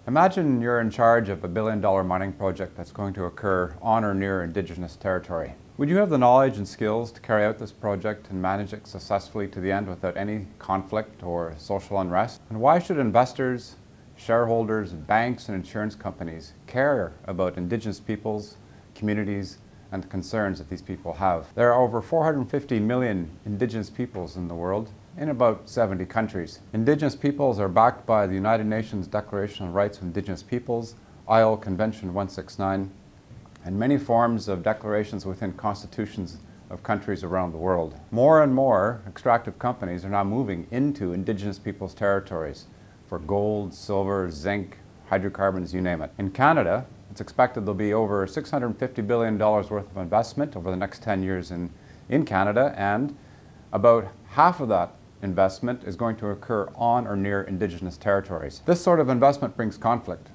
Imagine you're in charge of a billion-dollar mining project that's going to occur on or near Indigenous territory. Would you have the knowledge and skills to carry out this project and manage it successfully to the end without any conflict or social unrest? And why should investors, shareholders, banks, and insurance companies care about Indigenous peoples, communities, and the concerns that these people have? There are over 450 million Indigenous peoples in the world, in about 70 countries. Indigenous peoples are backed by the United Nations Declaration on Rights of Indigenous Peoples, ILO Convention 169, and many forms of declarations within constitutions of countries around the world. More and more extractive companies are now moving into Indigenous peoples' territories for gold, silver, zinc, hydrocarbons, you name it. In Canada, it's expected there'll be over $650 billion worth of investment over the next 10 years in Canada, and about half of that investment is going to occur on or near Indigenous territories. This sort of investment brings conflict.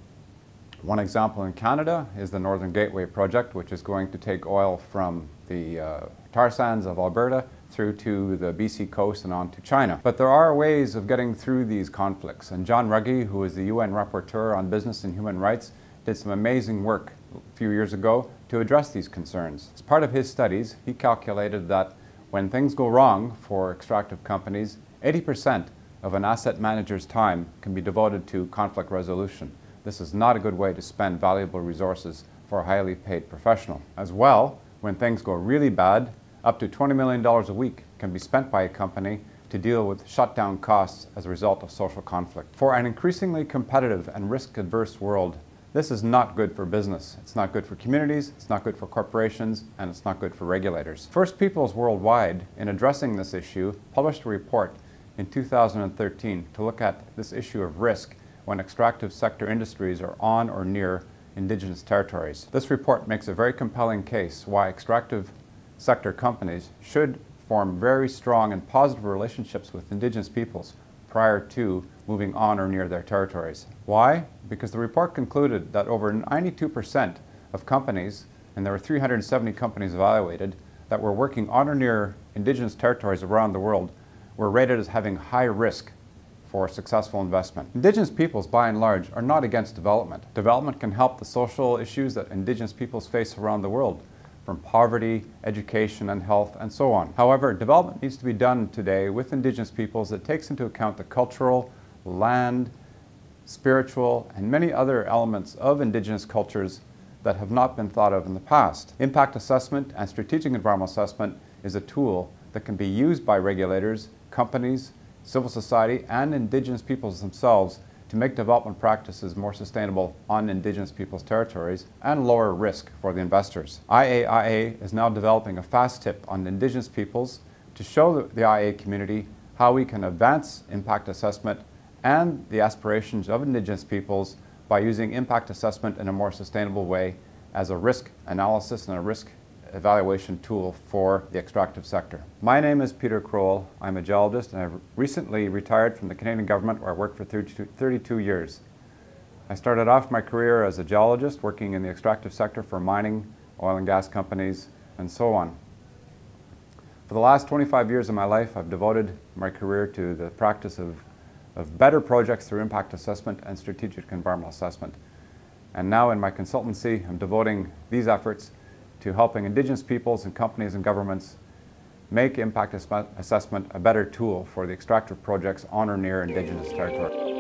One example in Canada is the Northern Gateway project, which is going to take oil from the tar sands of Alberta through to the BC coast and on to China. But there are ways of getting through these conflicts, and John Ruggie, who is the UN Rapporteur on Business and Human Rights, did some amazing work a few years ago to address these concerns. As part of his studies, he calculated that when things go wrong for extractive companies, 80% of an asset manager's time can be devoted to conflict resolution. This is not a good way to spend valuable resources for a highly paid professional. As well, when things go really bad, up to $20 million a week can be spent by a company to deal with shutdown costs as a result of social conflict. For an increasingly competitive and risk-averse world, this is not good for business. It's not good for communities, it's not good for corporations, and it's not good for regulators. First Peoples Worldwide, in addressing this issue, published a report in 2013 to look at this issue of risk when extractive sector industries are on or near Indigenous territories. This report makes a very compelling case why extractive sector companies should form very strong and positive relationships with Indigenous peoples prior to moving on or near their territories. Why? Because the report concluded that over 92% of companies, and there were 370 companies evaluated, that were working on or near Indigenous territories around the world were rated as having high risk for successful investment. Indigenous peoples, by and large, are not against development. Development can help the social issues that Indigenous peoples face around the world, from poverty, education, and health, and so on. However, development needs to be done today with Indigenous peoples that takes into account the cultural, land, spiritual, and many other elements of Indigenous cultures that have not been thought of in the past. Impact assessment and strategic environmental assessment is a tool that can be used by regulators, companies, civil society, and Indigenous peoples themselves to make development practices more sustainable on Indigenous peoples' territories and lower risk for the investors. IAIA is now developing a fast tip on Indigenous peoples to show the IAA community how we can advance impact assessment and the aspirations of Indigenous peoples by using impact assessment in a more sustainable way as a risk analysis and a risk evaluation tool for the extractive sector. My name is Peter Kroll. I'm a geologist, and I've recently retired from the Canadian government, where I worked for 32 years. I started off my career as a geologist working in the extractive sector for mining, oil and gas companies, and so on. For the last 25 years of my life, I've devoted my career to the practice of better projects through impact assessment and strategic environmental assessment. And now in my consultancy, I'm devoting these efforts to helping Indigenous peoples and companies and governments make impact assessment a better tool for the extractive projects on or near Indigenous territory.